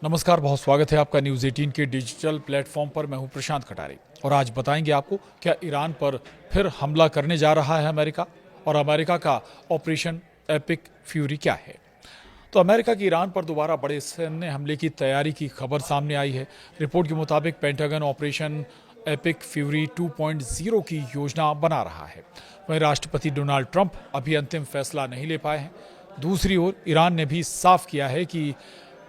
नमस्कार, बहुत स्वागत है आपका न्यूज़ 18 के डिजिटल प्लेटफॉर्म पर। मैं हूं प्रशांत कटारे और आज बताएंगे आपको क्या ईरान पर फिर हमला करने जा रहा है अमेरिका और अमेरिका का ऑपरेशन एपिक फ्यूरी क्या है। तो अमेरिका की ईरान पर दोबारा बड़े सैन्य हमले की तैयारी की खबर सामने आई है। रिपोर्ट के मुताबिक पेंटागन ऑपरेशन एपिक फ्यूरी 2.0 की योजना बना रहा है। वहीं राष्ट्रपति डोनाल्ड ट्रंप अभी अंतिम फैसला नहीं ले पाए हैं। दूसरी ओर ईरान ने भी साफ किया है कि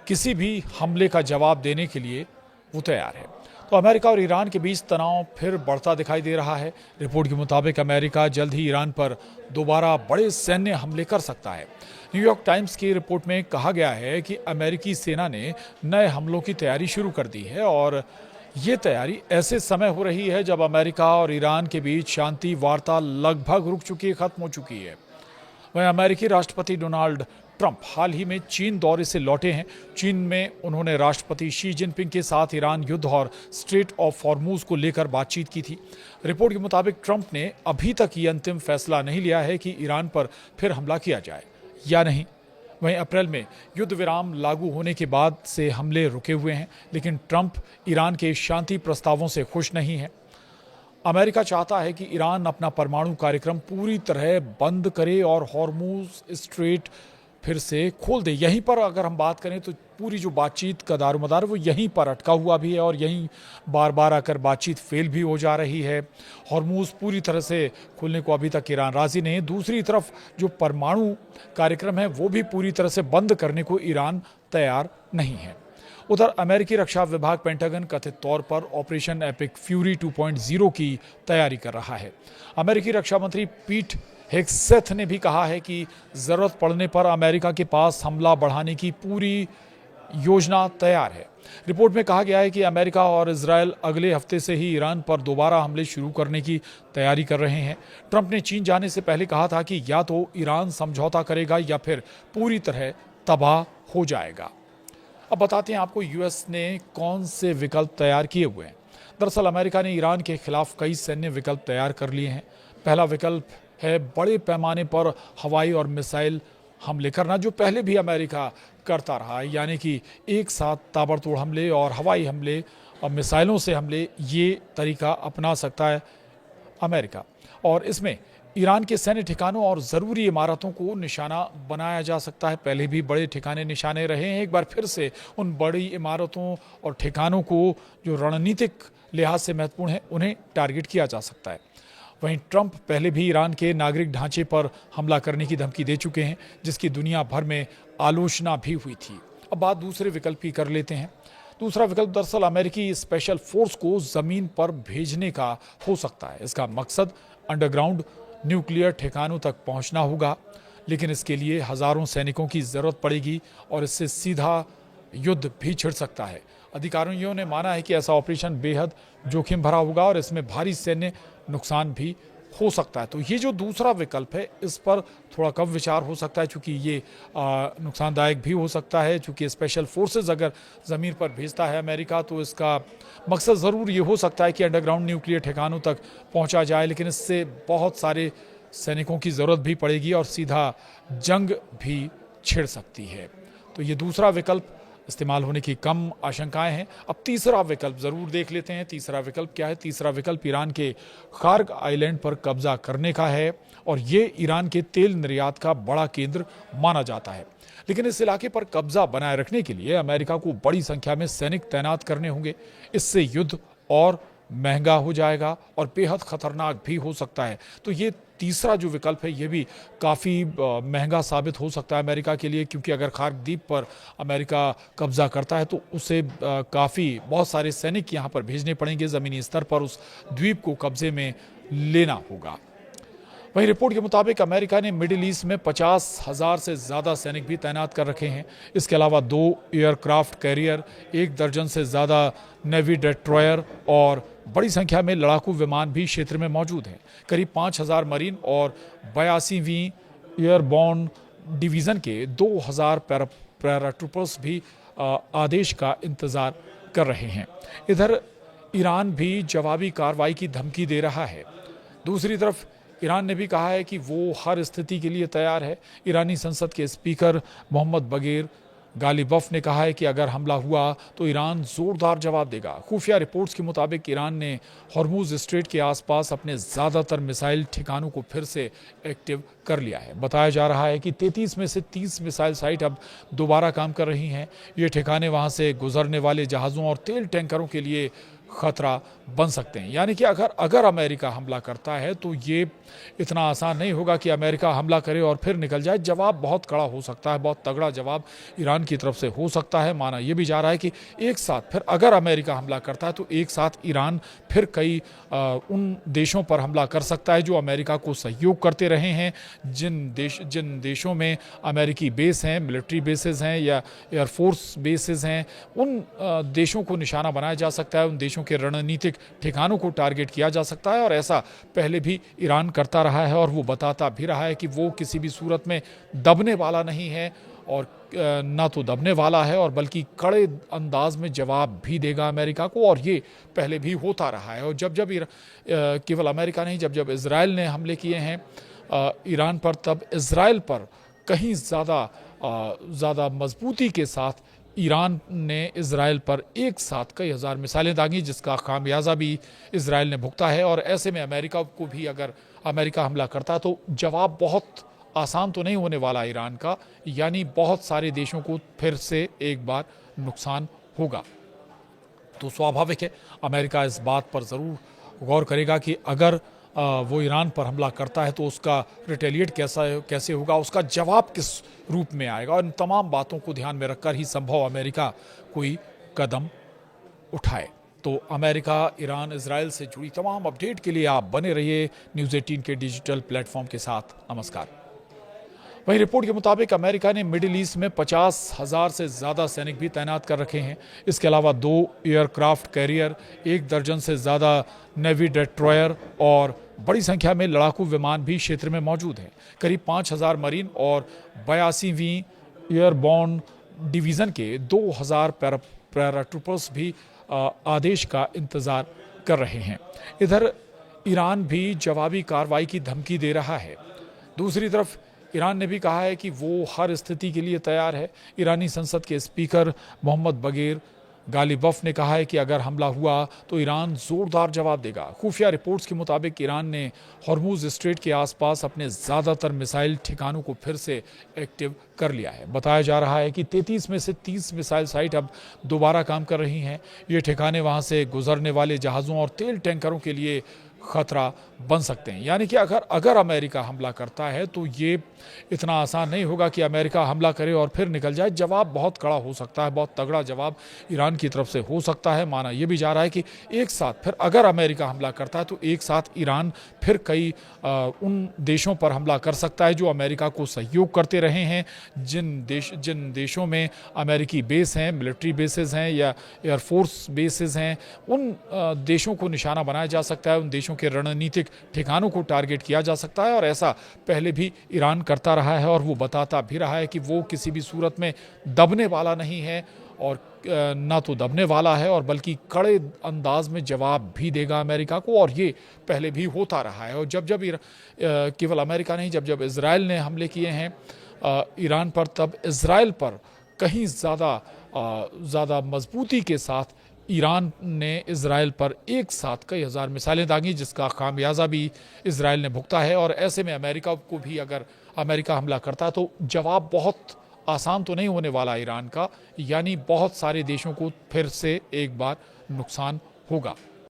किसी भी हमले का जवाब देने के लिए वो तैयार है। तो अमेरिका और ईरान के बीच तनाव फिर बढ़ता दिखाई दे रहा है। रिपोर्ट के मुताबिक अमेरिका जल्द ही ईरान पर दोबारा बड़े सैन्य हमले कर सकता है। न्यूयॉर्क टाइम्स की रिपोर्ट में कहा गया है कि अमेरिकी सेना ने नए हमलों की तैयारी शुरू कर दी है और ये तैयारी ऐसे समय हो रही है जब अमेरिका और ईरान के बीच शांति वार्ता लगभग रुक चुकी है, खत्म हो चुकी है। वहीं अमेरिकी राष्ट्रपति डोनाल्ड ट्रंप हाल ही में चीन दौरे से लौटे हैं। चीन में उन्होंने राष्ट्रपति शी जिनपिंग के साथ ईरान युद्ध और स्ट्रेट ऑफ हॉर्मूज को लेकर बातचीत की थी। रिपोर्ट के मुताबिक ट्रंप ने अभी तक ये अंतिम फैसला नहीं लिया है कि ईरान पर फिर हमला किया जाए या नहीं। वहीं अप्रैल में युद्ध विराम लागू होने के बाद से हमले रुके हुए हैं, लेकिन ट्रंप ईरान के शांति प्रस्तावों से खुश नहीं है। अमेरिका चाहता है कि ईरान अपना परमाणु कार्यक्रम पूरी तरह बंद करे और हॉर्मूज स्ट्रेट फिर से खोल दे। यहीं पर अगर हम बात करें तो पूरी जो बातचीत का दारोमदार वो यहीं पर अटका हुआ भी है और यहीं बार बार आकर बातचीत फेल भी हो जा रही है। हॉर्मूज पूरी तरह से खुलने को अभी तक ईरान राजी नहीं है। दूसरी तरफ जो परमाणु कार्यक्रम है वो भी पूरी तरह से बंद करने को ईरान तैयार नहीं है। उधर अमेरिकी रक्षा विभाग पेंटागन कथित तौर पर ऑपरेशन एपिक फ्यूरी 2.0 की तैयारी कर रहा है। अमेरिकी रक्षा मंत्री पीट हेग्सेथ ने भी कहा है कि जरूरत पड़ने पर अमेरिका के पास हमला बढ़ाने की पूरी योजना तैयार है। रिपोर्ट में कहा गया है कि अमेरिका और इजरायल अगले हफ्ते से ही ईरान पर दोबारा हमले शुरू करने की तैयारी कर रहे हैं। ट्रंप ने चीन जाने से पहले कहा था कि या तो ईरान समझौता करेगा या फिर पूरी तरह तबाह हो जाएगा। अब बताते हैं आपको यूएस ने कौन से विकल्प तैयार किए हुए हैं। दरअसल अमेरिका ने ईरान के खिलाफ कई सैन्य विकल्प तैयार कर लिए हैं। पहला विकल्प है बड़े पैमाने पर हवाई और मिसाइल हमले करना, जो पहले भी अमेरिका करता रहा है, यानी कि एक साथ ताबड़तोड़ हमले और हवाई हमले और मिसाइलों से हमले। ये तरीका अपना सकता है अमेरिका और इसमें ईरान के सैन्य ठिकानों और ज़रूरी इमारतों को निशाना बनाया जा सकता है। पहले भी बड़े ठिकाने निशाने रहे हैं। एक बार फिर से उन बड़ी इमारतों और ठिकानों को जो रणनीतिक लिहाज से महत्वपूर्ण है उन्हें टारगेट किया जा सकता है। वहीं ट्रंप पहले भी ईरान के नागरिक ढांचे पर हमला करने की धमकी दे चुके हैं, जिसकी दुनिया भर में आलोचना भी हुई थी। अब बात दूसरे विकल्प की कर लेते हैं। दूसरा विकल्प दरअसल अमेरिकी स्पेशल फोर्स को ज़मीन पर भेजने का हो सकता है। इसका मकसद अंडरग्राउंड न्यूक्लियर ठिकानों तक पहुंचना होगा, लेकिन इसके लिए हज़ारों सैनिकों की ज़रूरत पड़ेगी और इससे सीधा युद्ध भी छिड़ सकता है। अधिकारियों ने माना है कि ऐसा ऑपरेशन बेहद जोखिम भरा होगा और इसमें भारी सैन्य नुकसान भी हो सकता है। तो ये जो दूसरा विकल्प है इस पर थोड़ा कम विचार हो सकता है, चूँकि ये नुकसानदायक भी हो सकता है। चूँकि स्पेशल फोर्सेस अगर ज़मीन पर भेजता है अमेरिका तो इसका मकसद ज़रूर ये हो सकता है कि अंडरग्राउंड न्यूक्लियर ठिकानों तक पहुँचा जाए, लेकिन इससे बहुत सारे सैनिकों की ज़रूरत भी पड़ेगी और सीधा जंग भी छिड़ सकती है। तो ये दूसरा विकल्प इस्तेमाल होने की कम आशंकाएं हैं। अब तीसरा विकल्प ज़रूर देख लेते हैं। तीसरा विकल्प क्या है? तीसरा विकल्प ईरान के खार्ग आइलैंड पर कब्जा करने का है और ये ईरान के तेल निर्यात का बड़ा केंद्र माना जाता है। लेकिन इस इलाके पर कब्जा बनाए रखने के लिए अमेरिका को बड़ी संख्या में सैनिक तैनात करने होंगे। इससे युद्ध और महंगा हो जाएगा और बेहद खतरनाक भी हो सकता है। तो ये तीसरा जो विकल्प है ये भी काफ़ी महंगा साबित हो सकता है अमेरिका के लिए, क्योंकि अगर खार्ग द्वीप पर अमेरिका कब्जा करता है तो उसे बहुत सारे सैनिक यहाँ पर भेजने पड़ेंगे। ज़मीनी स्तर पर उस द्वीप को कब्जे में लेना होगा। वहीं रिपोर्ट के मुताबिक अमेरिका ने मिडिल ईस्ट में 50,000 से ज़्यादा सैनिक भी तैनात कर रखे हैं। इसके अलावा 2 एयरक्राफ्ट कैरियर, 1 दर्जन से ज़्यादा नेवी डिस्ट्रॉयर और बड़ी संख्या में लड़ाकू विमान भी क्षेत्र में मौजूद हैं। करीब 5,000 मरीन और 82वीं एयरबोर्न डिवीज़न के 2,000 पैराट्रूपर्स भी आदेश का इंतज़ार कर रहे हैं। इधर ईरान भी जवाबी कार्रवाई की धमकी दे रहा है। दूसरी तरफ ईरान ने भी कहा है कि वो हर स्थिति के लिए तैयार है। ईरानी संसद के स्पीकर मोहम्मद बगेर गालिबफ ने कहा है कि अगर हमला हुआ तो ईरान जोरदार जवाब देगा। खुफिया रिपोर्ट्स के मुताबिक ईरान ने हॉर्मुज स्ट्रेट के आसपास अपने ज़्यादातर मिसाइल ठिकानों को फिर से एक्टिव कर लिया है। बताया जा रहा है कि 33 में से 30 मिसाइल साइट अब दोबारा काम कर रही हैं। ये ठिकाने वहाँ से गुजरने वाले जहाज़ों और तेल टैंकरों के लिए खतरा बन सकते हैं। यानी कि अगर अमेरिका हमला करता है तो ये इतना आसान नहीं होगा कि अमेरिका हमला करे और फिर निकल जाए। जवाब बहुत कड़ा हो सकता है, बहुत तगड़ा जवाब ईरान की तरफ से हो सकता है। माना यह भी जा रहा है कि एक साथ फिर अगर अमेरिका हमला करता है तो एक साथ ईरान फिर कई उन देशों पर हमला कर सकता है जो अमेरिका को सहयोग करते रहे हैं। जिन देशों में अमेरिकी बेस हैं, मिलिट्री बेसेस हैं या एयरफोर्स बेसेस हैं, उन देशों को निशाना बनाया जा सकता है। उन देशों के रणनीतिक ठिकानों को टारगेट किया जा सकता है और ऐसा पहले भी ईरान करता रहा है और वो बताता भी रहा है कि वो किसी भी सूरत में दबने वाला नहीं है और ना तो दबने वाला है और बल्कि कड़े अंदाज में जवाब भी देगा अमेरिका को। और ये पहले भी होता रहा है। और जब केवल अमेरिका नहीं, जब इजराइल ने हमले किए हैं ईरान पर, तब इजराइल पर कहीं ज़्यादा मजबूती के साथ ईरान ने इजराइल पर एक साथ कई हज़ार मिसाइलें दागी, जिसका खामियाजा भी इजराइल ने भुगता है। और ऐसे में अमेरिका को भी अगर अमेरिका हमला करता तो जवाब बहुत आसान तो नहीं होने वाला ईरान का, यानी बहुत सारे देशों को फिर से एक बार नुकसान होगा। तो स्वाभाविक है अमेरिका इस बात पर ज़रूर गौर करेगा कि अगर वो ईरान पर हमला करता है तो उसका रिटेलिएट कैसे होगा, उसका जवाब किस रूप में आएगा। और इन तमाम बातों को ध्यान में रखकर ही संभव अमेरिका कोई कदम उठाए। तो अमेरिका, ईरान, इजराइल से जुड़ी तमाम अपडेट के लिए आप बने रहिए न्यूज़ 18 के डिजिटल प्लेटफॉर्म के साथ। नमस्कार। वहीं रिपोर्ट के मुताबिक अमेरिका ने मिडिल ईस्ट में 50,000 से ज़्यादा सैनिक भी तैनात कर रखे हैं। इसके अलावा 2 एयरक्राफ्ट कैरियर, 1 दर्जन से ज़्यादा नेवी डिस्ट्रॉयर और बड़ी संख्या में लड़ाकू विमान भी क्षेत्र में मौजूद हैं। करीब 5,000 मरीन और 82वीं एयरबोर्न डिवीज़न के 2,000 पैराट्रूपर्स भी आदेश का इंतज़ार कर रहे हैं। इधर ईरान भी जवाबी कार्रवाई की धमकी दे रहा है। दूसरी तरफ ईरान ने भी कहा है कि वो हर स्थिति के लिए तैयार है। ईरानी संसद के स्पीकर मोहम्मद बगेर गालिबफ ने कहा है कि अगर हमला हुआ तो ईरान जोरदार जवाब देगा। खुफिया रिपोर्ट्स के मुताबिक ईरान ने हॉर्मुज स्ट्रेट के आसपास अपने ज़्यादातर मिसाइल ठिकानों को फिर से एक्टिव कर लिया है। बताया जा रहा है कि 33 में से 30 मिसाइल साइट अब दोबारा काम कर रही हैं। ये ठिकाने वहाँ से गुजरने वाले जहाज़ों और तेल टैंकरों के लिए खतरा बन सकते हैं। यानी कि अगर अमेरिका हमला करता है तो ये इतना आसान नहीं होगा कि अमेरिका हमला करे और फिर निकल जाए। जवाब बहुत कड़ा हो सकता है, बहुत तगड़ा जवाब ईरान की तरफ से हो सकता है। माना यह भी जा रहा है कि एक साथ फिर अगर अमेरिका हमला करता है तो एक साथ ईरान फिर कई उन देशों पर हमला कर सकता है जो अमेरिका को सहयोग करते रहे हैं। जिन देशों में अमेरिकी बेस हैं, मिलिट्री बेसेस हैं या एयरफोर्स बेसेस हैं, उन देशों को निशाना बनाया जा सकता है। उन देशों के रणनीतिक ठिकानों को टारगेट किया जा सकता है और ऐसा पहले भी ईरान करता रहा है और वो बताता भी रहा है कि वो किसी भी सूरत में दबने वाला नहीं है और ना तो दबने वाला है और बल्कि कड़े अंदाज में जवाब भी देगा अमेरिका को। और ये पहले भी होता रहा है। और जब केवल अमेरिका नहीं, जब इजराइल ने हमले किए हैं ईरान पर, तब इजराइल पर कहीं ज़्यादा मजबूती के साथ ईरान ने इजराइल पर एक साथ कई हज़ार मिसाइलें दागी, जिसका खामियाजा भी इजराइल ने भुगता है। और ऐसे में अमेरिका को भी अगर अमेरिका हमला करता है तो जवाब बहुत आसान तो नहीं होने वाला ईरान का, यानी बहुत सारे देशों को फिर से एक बार नुकसान होगा।